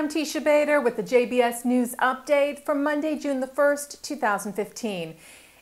I'm Teisha Bader with the JBS News Update for Monday, June the 1st, 2015.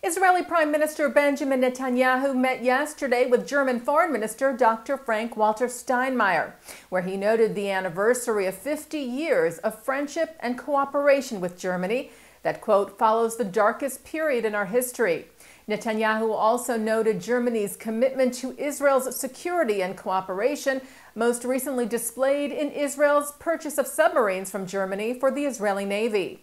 Israeli Prime Minister Benjamin Netanyahu met yesterday with German Foreign Minister Dr. Frank-Walter Steinmeier, where he noted the anniversary of 50 years of friendship and cooperation with Germany that, quote, follows the darkest period in our history. Netanyahu also noted Germany's commitment to Israel's security and cooperation, most recently displayed in Israel's purchase of submarines from Germany for the Israeli Navy.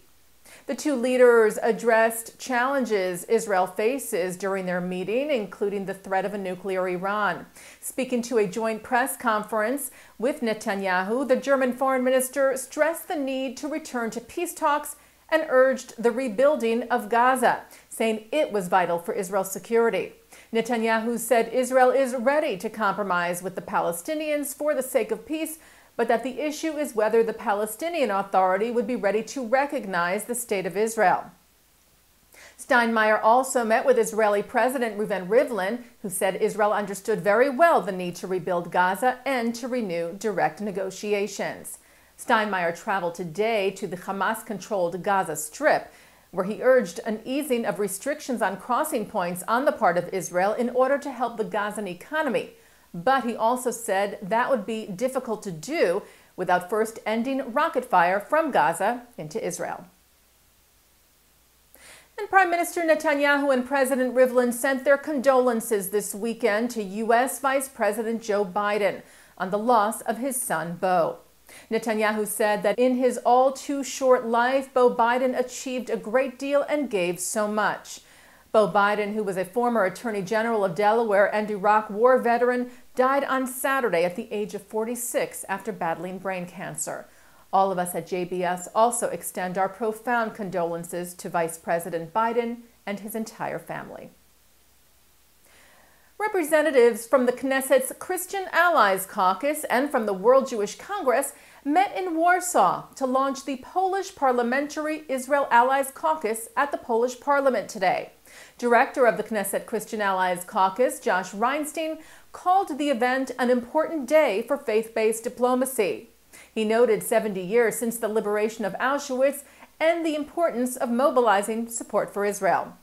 The two leaders addressed challenges Israel faces during their meeting, including the threat of a nuclear Iran. Speaking to a joint press conference with Netanyahu, the German foreign minister stressed the need to return to peace talks and urged the rebuilding of Gaza, saying it was vital for Israel's security. Netanyahu said Israel is ready to compromise with the Palestinians for the sake of peace, but that the issue is whether the Palestinian Authority would be ready to recognize the State of Israel. Steinmeier also met with Israeli President Reuven Rivlin, who said Israel understood very well the need to rebuild Gaza and to renew direct negotiations. Steinmeier traveled today to the Hamas-controlled Gaza Strip, where he urged an easing of restrictions on crossing points on the part of Israel in order to help the Gazan economy. But he also said that would be difficult to do without first ending rocket fire from Gaza into Israel. And Prime Minister Netanyahu and President Rivlin sent their condolences this weekend to U.S. Vice President Joe Biden on the loss of his son, Beau. Netanyahu said that in his all-too-short life, Beau Biden achieved a great deal and gave so much. Beau Biden, who was a former Attorney General of Delaware and Iraq war veteran, died on Saturday at the age of 46 after battling brain cancer. All of us at JBS also extend our profound condolences to Vice President Biden and his entire family. Representatives from the Knesset's Christian Allies Caucus and from the World Jewish Congress met in Warsaw to launch the Polish Parliamentary Israel Allies Caucus at the Polish Parliament today. Director of the Knesset Christian Allies Caucus, Josh Reinstein, called the event an important day for faith-based diplomacy. He noted 70 years since the liberation of Auschwitz and the importance of mobilizing support for Israel.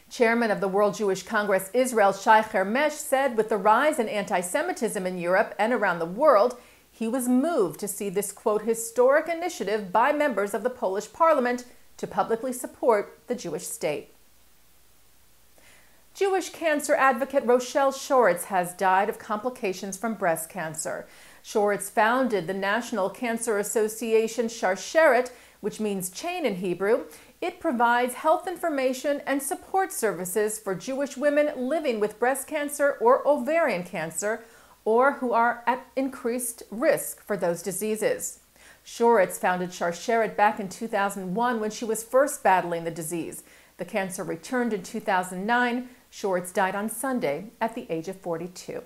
Chairman of the World Jewish Congress, Israel Shai Hermesh, said with the rise in anti-Semitism in Europe and around the world, he was moved to see this, quote, historic initiative by members of the Polish parliament to publicly support the Jewish state. Jewish cancer advocate Rochelle Shoritz has died of complications from breast cancer. Shoritz founded the National Cancer Association Sharsheret, which means chain in Hebrew. It provides health information and support services for Jewish women living with breast cancer or ovarian cancer, or who are at increased risk for those diseases. Shoritz founded Sharsheret back in 2001 when she was first battling the disease. The cancer returned in 2009. Shoritz died on Sunday at the age of 42.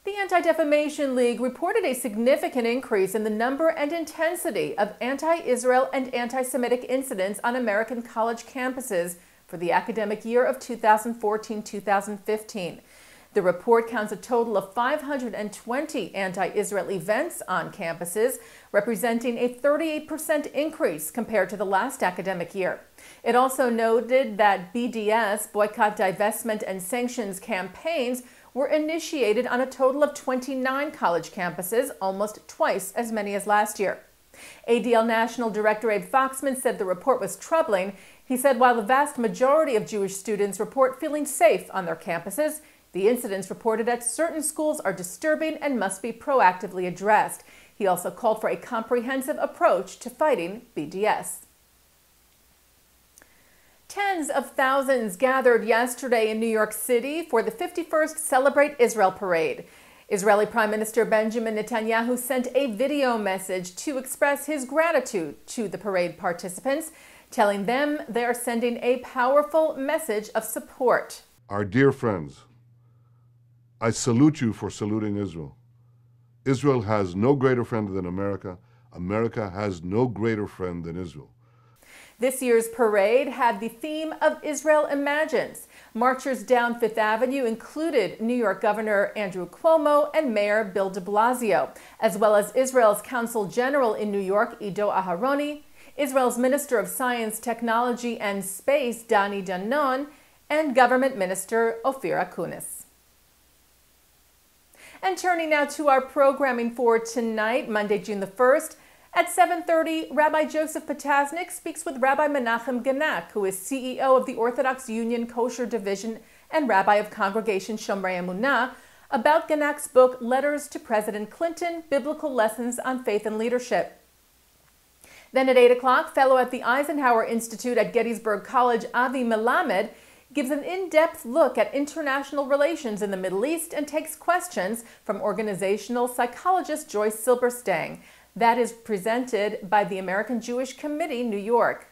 The Anti-Defamation League reported a significant increase in the number and intensity of anti-Israel and anti-Semitic incidents on American college campuses for the academic year of 2014-2015. The report counts a total of 520 anti-Israel events on campuses, representing a 38% increase compared to the last academic year. It also noted that BDS, boycott, divestment, and sanctions campaigns were initiated on a total of 29 college campuses, almost twice as many as last year. ADL National Director Abe Foxman said the report was troubling. He said while the vast majority of Jewish students report feeling safe on their campuses, the incidents reported at certain schools are disturbing and must be proactively addressed. He also called for a comprehensive approach to fighting BDS. Tens of thousands gathered yesterday in New York City for the 51st Celebrate Israel Parade. Israeli Prime Minister Benjamin Netanyahu sent a video message to express his gratitude to the parade participants, telling them they are sending a powerful message of support. Our dear friends, I salute you for saluting Israel. Israel has no greater friend than America. America has no greater friend than Israel. This year's parade had the theme of Israel Imagines. Marchers down Fifth Avenue included New York Governor Andrew Cuomo and Mayor Bill de Blasio, as well as Israel's Consul General in New York, Ido Aharoni, Israel's Minister of Science, Technology and Space, Dani Danon, and Government Minister Ophir Akunis. And turning now to our programming for tonight, Monday, June the 1st, at 7:30, Rabbi Joseph Potasnik speaks with Rabbi Menachem Genack, who is CEO of the Orthodox Union Kosher Division and Rabbi of Congregation Shomrei Emunah, about Genack's book, Letters to President Clinton, Biblical Lessons on Faith and Leadership. Then at 8 o'clock, fellow at the Eisenhower Institute at Gettysburg College, Avi Melamed, gives an in-depth look at international relations in the Middle East and takes questions from organizational psychologist Joyce Silberstang. That is presented by the American Jewish Committee, New York.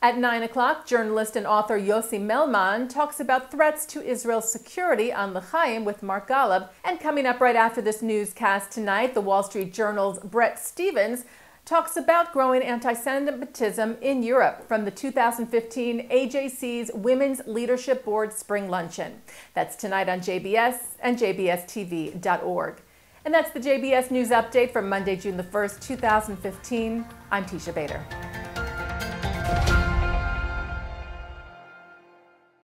At 9 o'clock, journalist and author Yossi Melman talks about threats to Israel's security on L'chaim with Mark Golub. And coming up right after this newscast tonight, the Wall Street Journal's Bret Stephens talks about growing anti-Semitism in Europe from the 2015 AJC's Women's Leadership Board Spring Luncheon. That's tonight on JBS and jbstv.org. And that's the JBS News Update for Monday, June the 1st, 2015. I'm Teisha Bader.